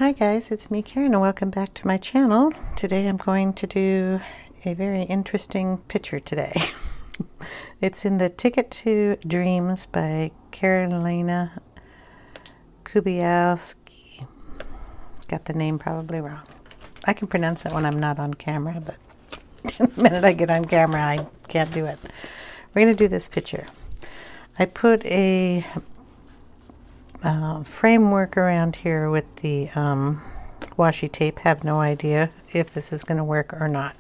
Hi guys, it's me Karen and welcome back to my channel. Today I'm going to do a very interesting picture today. It's in the Ticket to Dreams by Karolina Kubikowska. Got the name probably wrong. I can pronounce it when I'm not on camera, but the minute I get on camera I can't do it. We're going to do this picture. I put a framework around here with the washi tape. Have no idea if this is going to work or not.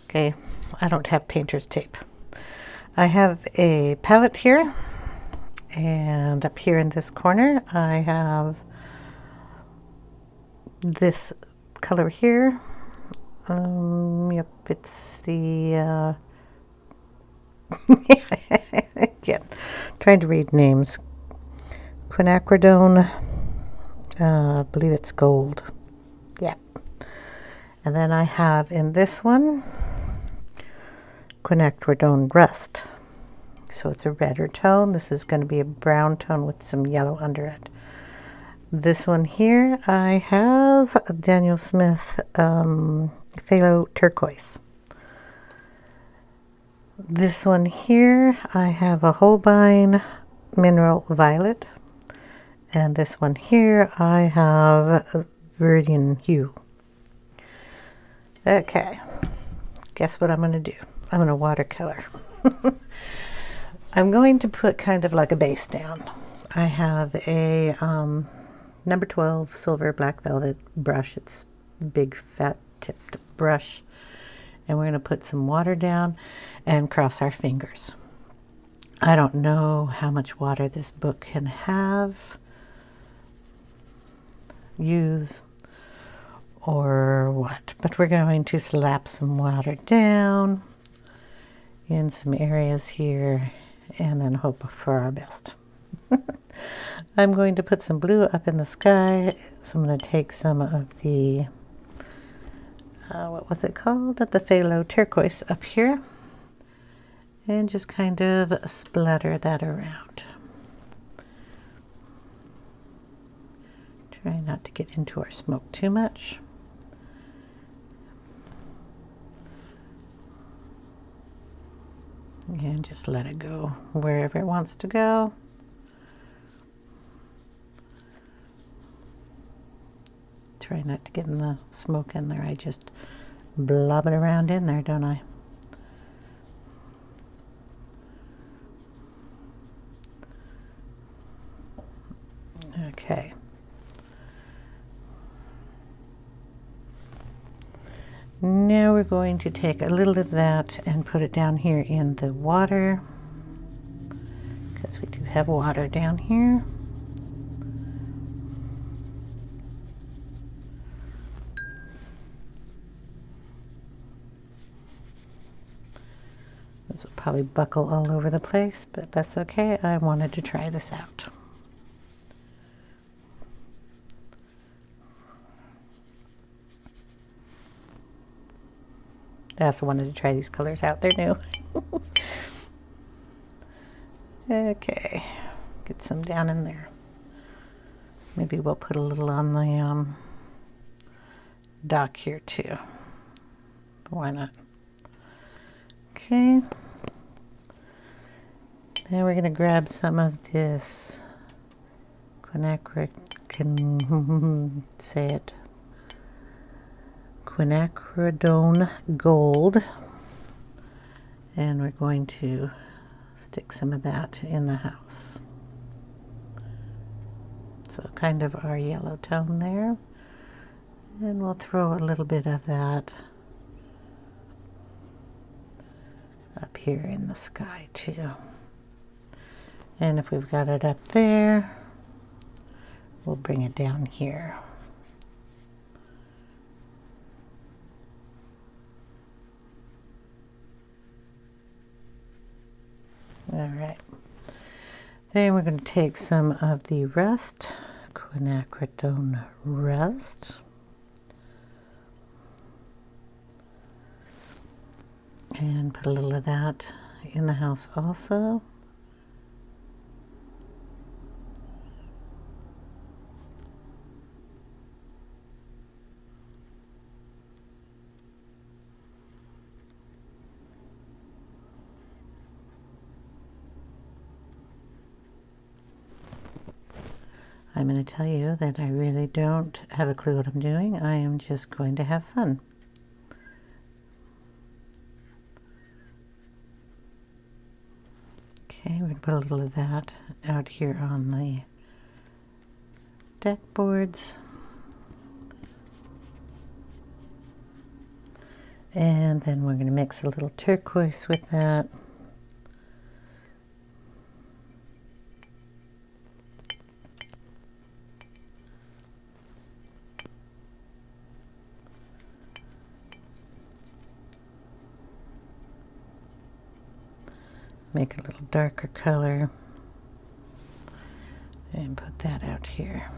Okay, I don't have painter's tape. I have a palette here, and up here in this corner I have this color here. Yep, it's the again, trying to read names. Quinacridone, I believe it's gold. Yeah. And then I have in this one quinacridone rust. So it's a redder tone. This is going to be a brown tone with some yellow under it. This one here I have a Daniel Smith phthalo turquoise. This one here I have a Holbein mineral violet. And this one here, I have a Viridian hue. Okay, guess what I'm going to do? I'm going to watercolor. I'm going to put kind of like a base down. I have a number 12 silver black velvet brush. It's a big fat tipped brush. And we're going to put some water down and cross our fingers. I don't know how much water this book can use or what, but we're going to slap some water down in some areas here and then hope for our best. I'm going to put some blue up in the sky, so I'm going to take some of the what was it called, the phthalo turquoise up here and just kind of splatter that around. Try not to get into our smoke too much. And just let it go wherever it wants to go. Try not to get in the smoke in there. I just blob it around in there, don't I? Okay. Now we're going to take a little of that and put it down here in the water, because we do have water down here. This will probably buckle all over the place, but that's okay. I wanted to try this out. I also wanted to try these colors out. They're new. Okay, get some down in there. Maybe we'll put a little on the dock here too. Why not? Okay. Now we're going to grab some of this quinacridone gold, and we're going to stick some of that in the house. So kind of our yellow tone there, and we'll throw a little bit of that up here in the sky too. And if we've got it up there, we'll bring it down here. All right. Then we're going to take some of the rust, quinacridone rust, and put a little of that in the house also. I'm going to tell you that I really don't have a clue what I'm doing. I am just going to have fun. Okay, we're going to put a little of that out here on the deck boards. And then we're going to mix a little turquoise with that. Make a little darker color and put that out here.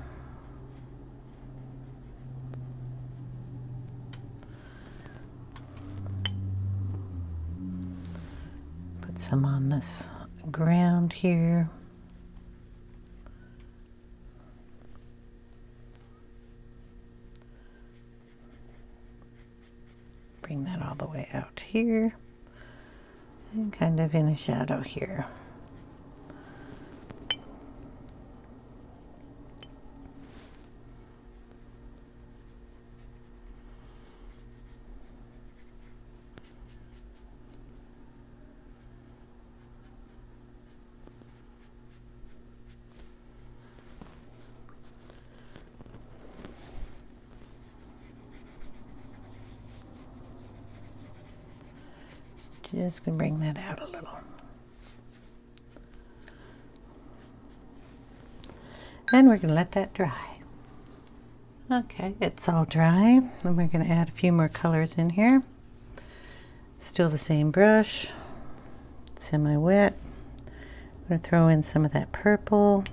Put some on this ground here. Bring that all the way out here. And kind of in a shadow here. Just gonna bring that out a little. And we're gonna let that dry. Okay, it's all dry. And we're gonna add a few more colors in here. Still the same brush, semi-wet. I'm gonna throw in some of that purple,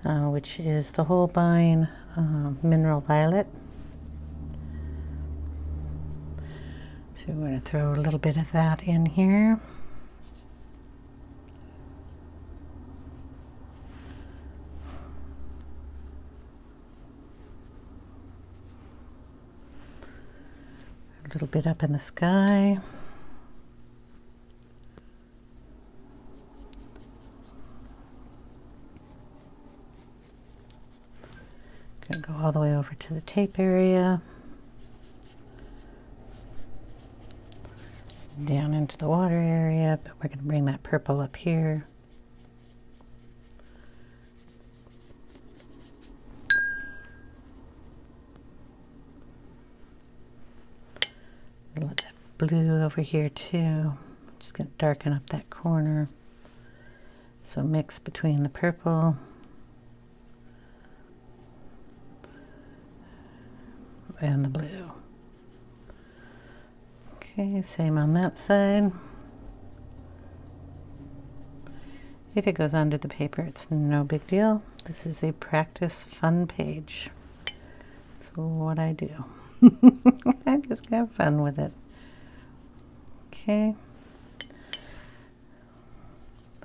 which is the Holbein Mineral Violet. So we're going to throw a little bit of that in here. A little bit up in the sky. Going to go all the way over to the tape area. Down into the water area, but we're going to bring that purple up here. Let that blue over here too. Just going to darken up that corner. So mix between the purple and the blue. Okay, same on that side. If it goes under the paper, it's no big deal. This is a practice fun page. That's what I do. I just have fun with it. Okay.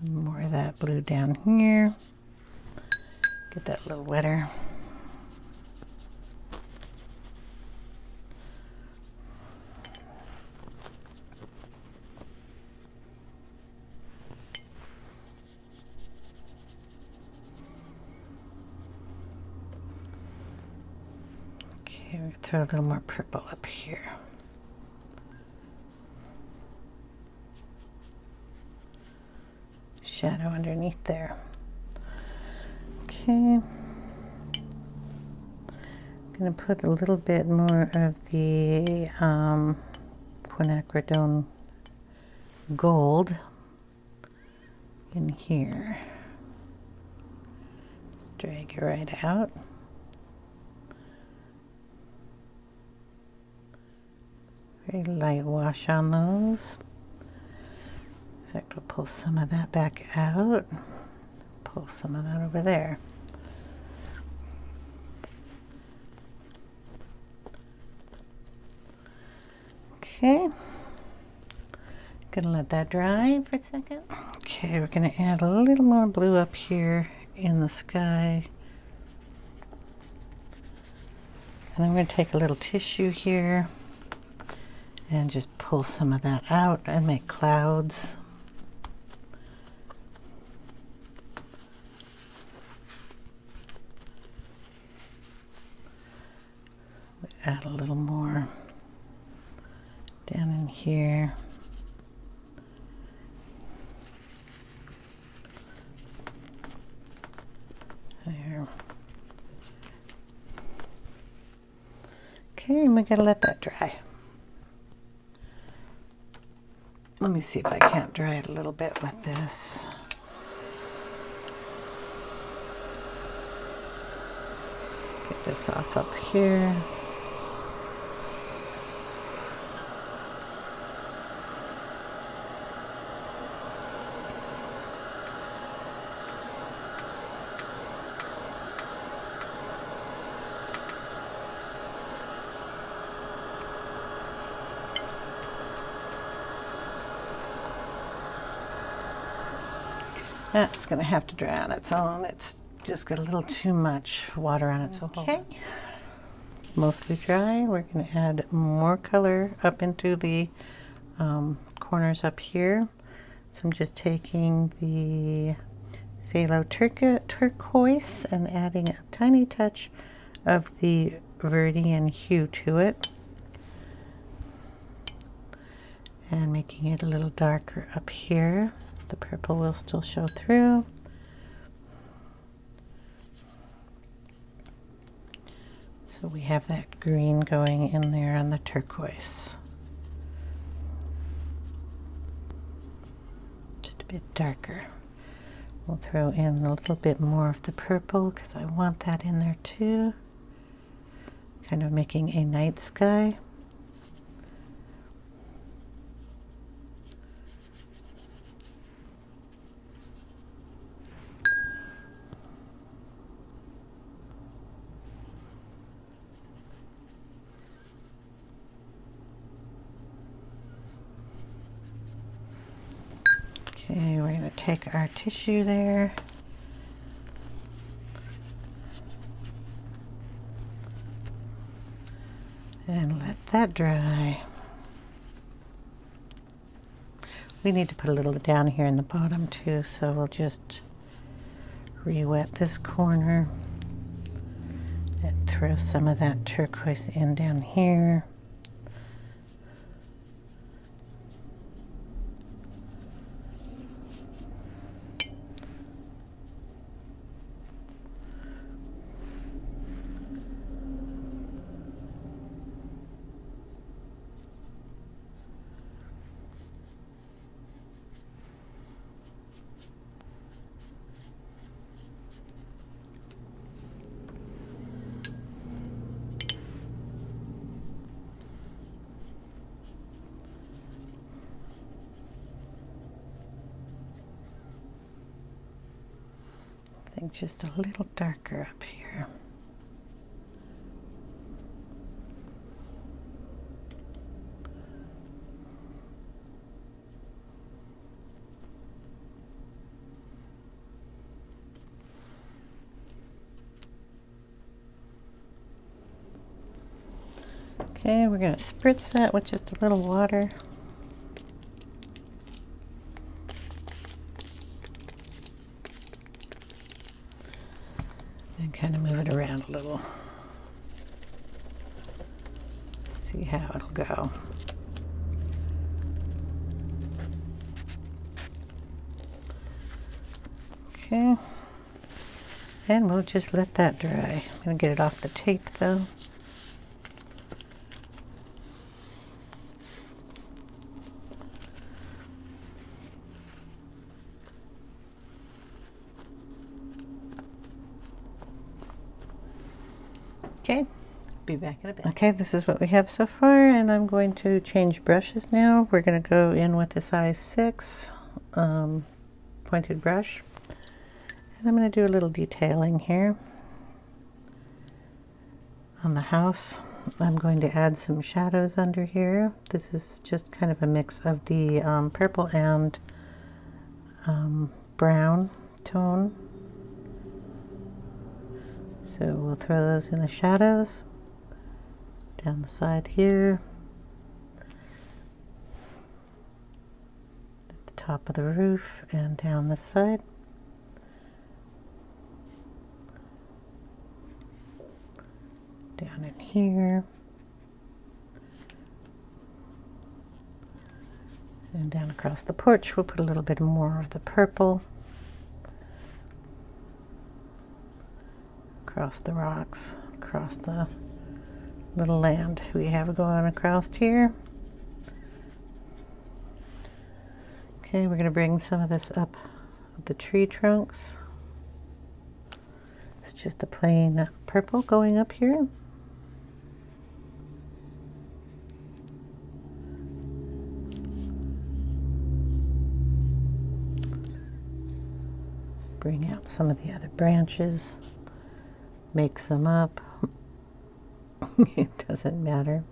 More of that blue down here. Get that a little wetter. Okay, we'll throw a little more purple up here. Shadow underneath there. Okay. I'm going to put a little bit more of the quinacridone gold in here. Drag it right out. Very light wash on those. In fact, we'll pull some of that back out. Pull some of that over there. Okay. Gonna let that dry for a second. Okay, we're gonna add a little more blue up here in the sky. And then we're gonna take a little tissue here and just pull some of that out and make clouds. Add a little more down in here. There. Okay, and we gotta let that dry. Let me see if I can't dry it a little bit with this. Get this off up here. That's going to have to dry on its own. It's just got a little too much water on it. So okay, mostly dry. We're going to add more color up into the corners up here. So I'm just taking the phthalo turquoise and adding a tiny touch of the Viridian hue to it, and making it a little darker up here. The purple will still show through. So we have that green going in there on the turquoise. Just a bit darker. We'll throw in a little bit more of the purple because I want that in there too. Kind of making a night sky. Okay, we're going to take our tissue there. And let that dry. We need to put a little down here in the bottom too, so we'll just re-wet this corner and throw some of that turquoise in down here. I think just a little darker up here. Okay, we're going to spritz that with just a little water. And kind of move it around a little. See how it'll go. Okay. And we'll just let that dry. I'm going to get it off the tape though. Okay, be back in a bit. Okay, this is what we have so far, and I'm going to change brushes now. We're going to go in with the size 6 pointed brush, and I'm going to do a little detailing here on the house. I'm going to add some shadows under here. This is just kind of a mix of the purple and brown tone. So we'll throw those in the shadows, down the side here, at the top of the roof, and down this side. Down in here. And down across the porch, we'll put a little bit more of the purple. Across the rocks, across the little land we have going across here. Okay, we're going to bring some of this up the tree trunks. It's just a plain purple going up here. Bring out some of the other branches, mix them up. It doesn't matter.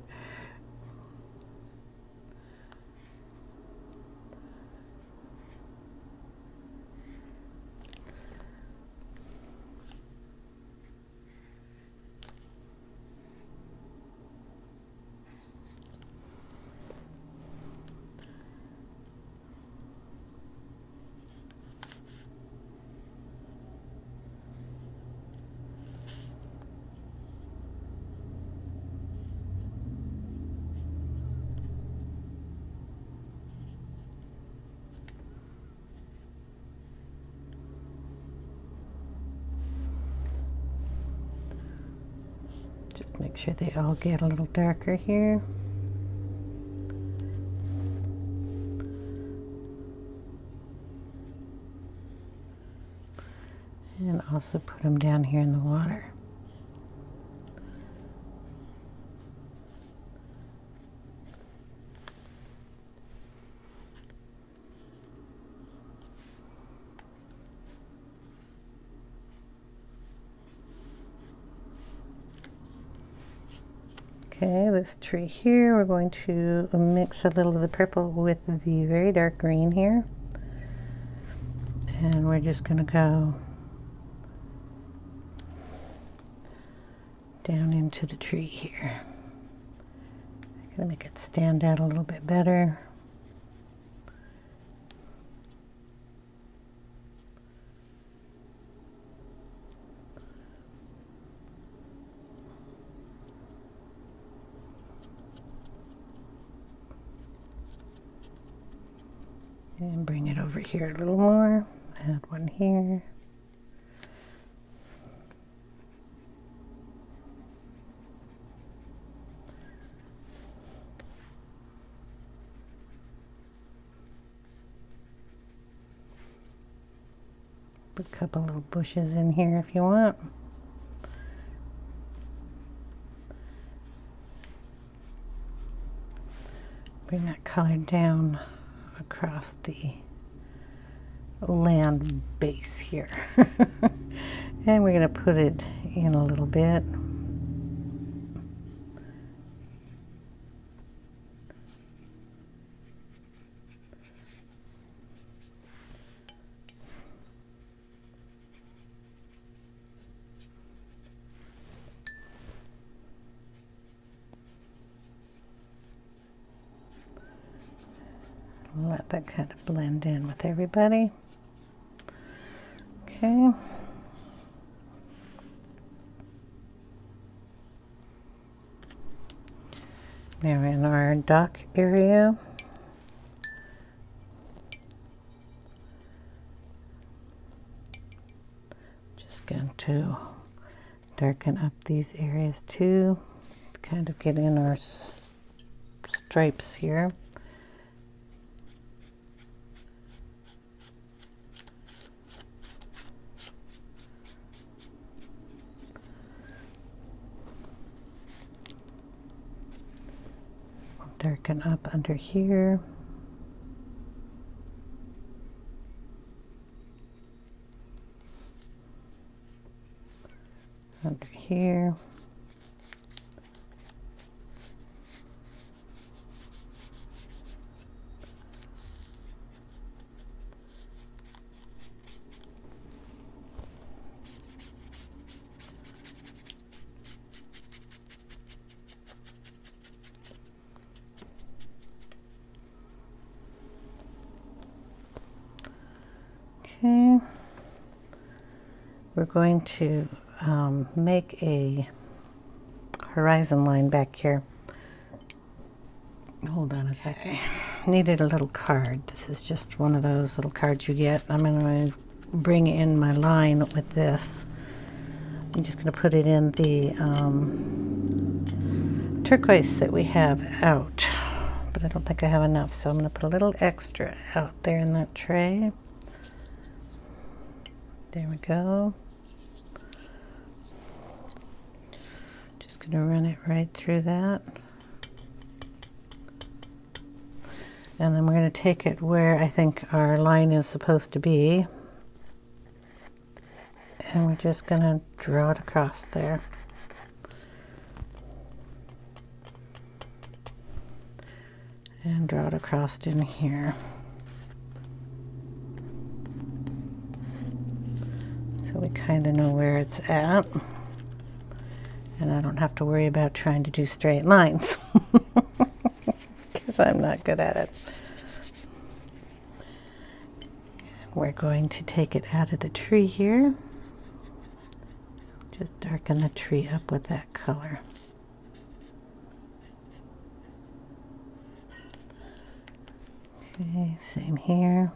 Just make sure they all get a little darker here. And also put them down here in the water. Okay, this tree here, we're going to mix a little of the purple with the very dark green here. And we're just going to go down into the tree here. I'm going to make it stand out a little bit better. And bring it over here a little more. Add one here. Put a couple little bushes in here if you want. Bring that color down across the land base here. And we're going to put it in a little bit. Let that kind of blend in with everybody. Okay. Now in our dock area, just going to darken up these areas too, kind of get in our stripes here. Darken up under here. Under here. Okay, we're going to make a horizon line back here. Hold on a second. needed a little card. This is just one of those little cards you get. I'm going to bring in my line with this. I'm just going to put it in the turquoise that we have out, but I don't think I have enough, so I'm going to put a little extra out there in that tray. There we go. Just going to run it right through that. And then we're going to take it where I think our line is supposed to be. And we're just going to draw it across there. And draw it across in here. So we kind of know where it's at. And I don't have to worry about trying to do straight lines. Because I'm not good at it. We're going to take it out of the tree here. So just darken the tree up with that color. Okay, same here.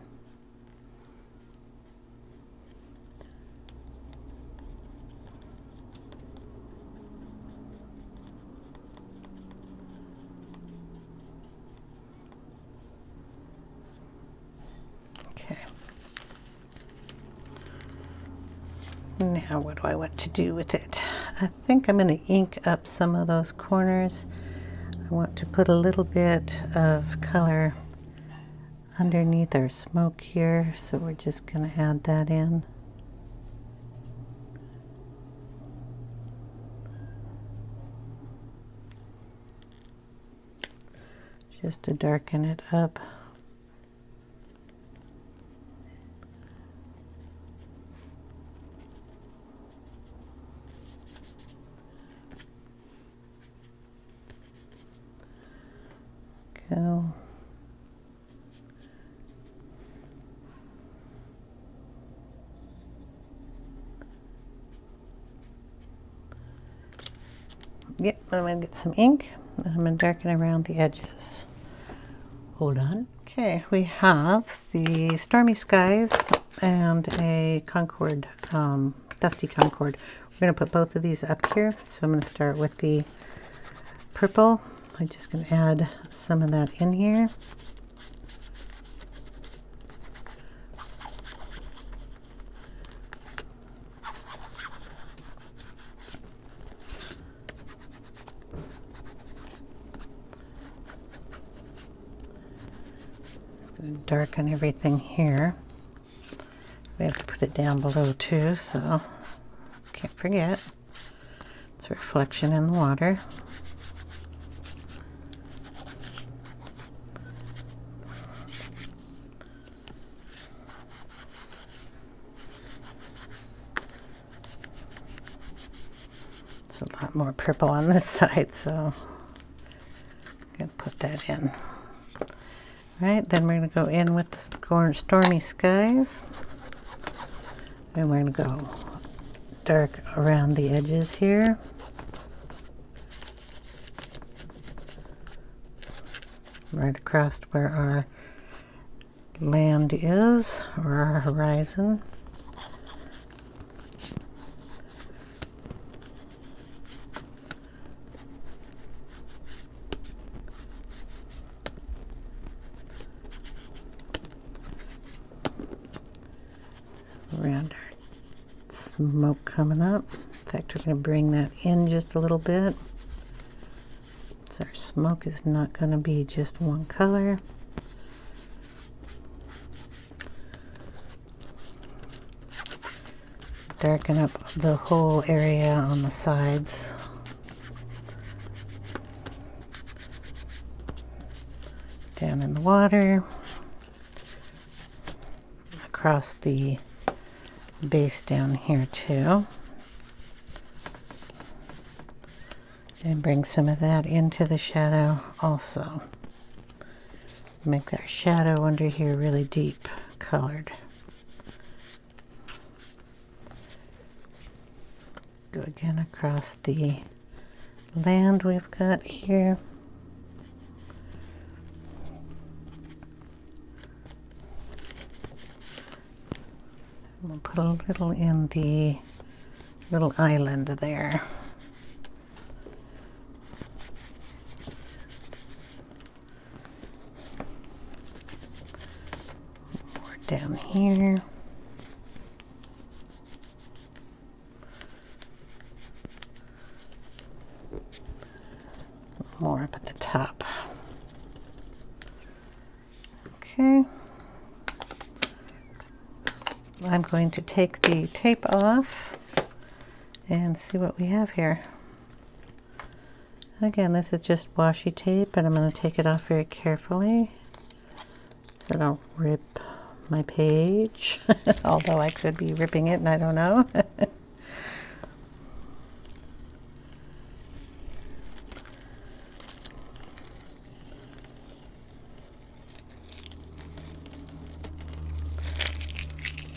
Now what do I want to do with it? I think I'm going to ink up some of those corners. I want to put a little bit of color underneath our smoke here, so we're just going to add that in. Just to darken it up. Go. Yep, I'm going to get some ink and I'm going to darken around the edges. Hold on. Okay, we have the Stormy Skies and a Concord, Dusty Concord. We're going to put both of these up here. So I'm going to start with the purple. I'm just going to add some of that in here. Just going to darken everything here. We have to put it down below too, so can't forget. It's a reflection in the water. A lot more purple on this side, so I'm going to put that in. All right, then we're going to go in with the Stormy Skies, and we're going to go dark around the edges here. Right across where our land is, or our horizon. Around our smoke coming up. In fact, we're going to bring that in just a little bit. So our smoke is not going to be just one color. Darken up the whole area on the sides. Down in the water. Across the base down here too, and bring some of that into the shadow also. Make our shadow under here really deep colored. Go again across the land we've got here. We'll put a little in the little island there. More down here. More up at the top. Okay. I'm going to take the tape off and see what we have here. Again, this is just washi tape, but I'm going to take it off very carefully so I don't rip my page, although I could be ripping it and I don't know.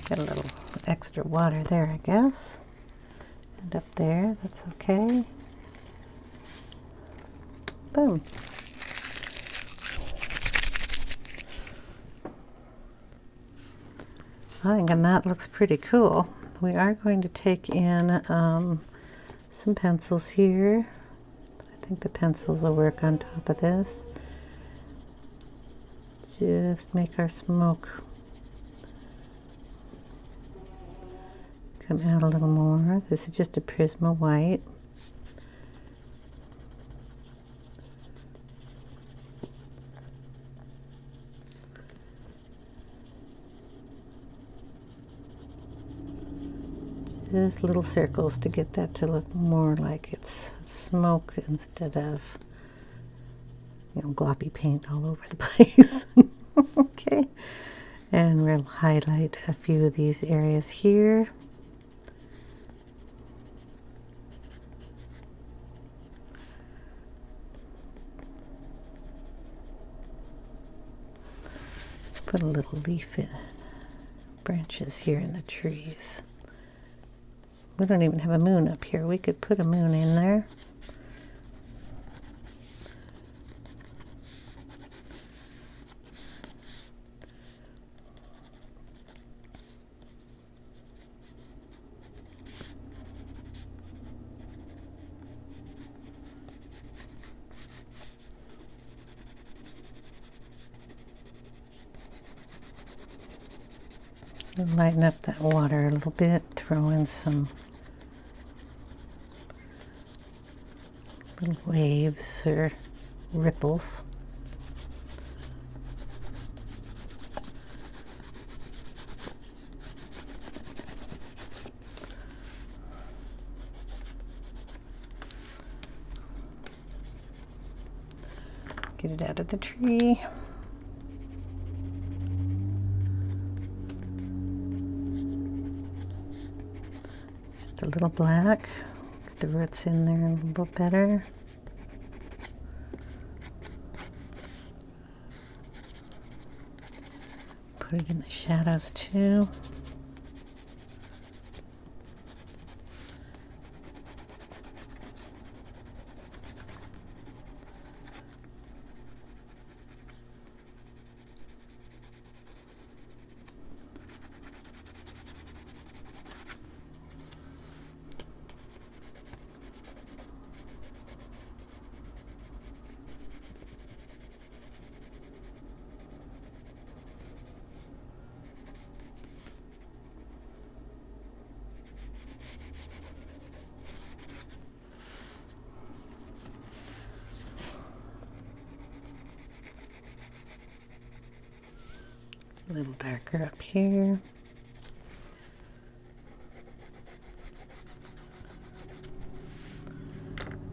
Got a little extra water there, I guess. And up there, that's okay. Boom. I think that looks pretty cool. We are going to take in some pencils here. I think the pencils will work on top of this. Just make our smoke come out a little more. This is just a Prisma white. Just little circles to get that to look more like it's smoke instead of, you know, gloppy paint all over the place. Okay, and we'll highlight a few of these areas here. Put a little leaf in branches here in the trees. We don't even have a moon up here. We could put a moon in there. And lighten up that water a little bit, throw in some little waves or ripples. Get it out of the tree. A little black, get the roots in there a little bit better. Put it in the shadows too. A little darker up here.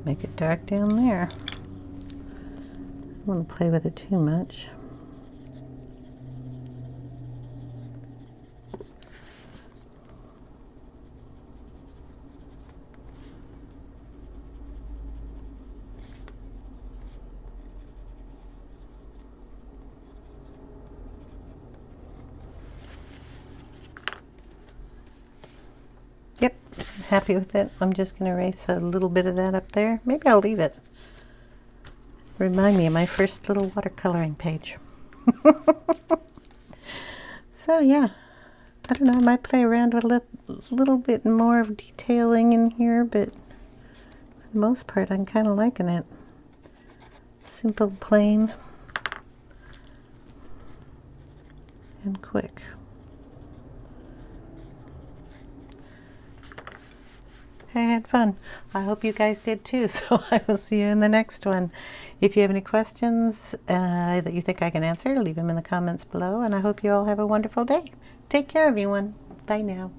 Make it dark down there. I don't want to play with it too much. Yep, I'm happy with it. I'm just going to erase a little bit of that up there. Maybe I'll leave it. Remind me of my first little watercoloring page. So yeah, I don't know, I might play around with a little bit more of detailing in here, but for the most part I'm kind of liking it. Simple, plain, and quick. I had fun. I hope you guys did too, so I will see you in the next one. If you have any questions that you think I can answer, leave them in the comments below, and I hope you all have a wonderful day. Take care, everyone. Bye now.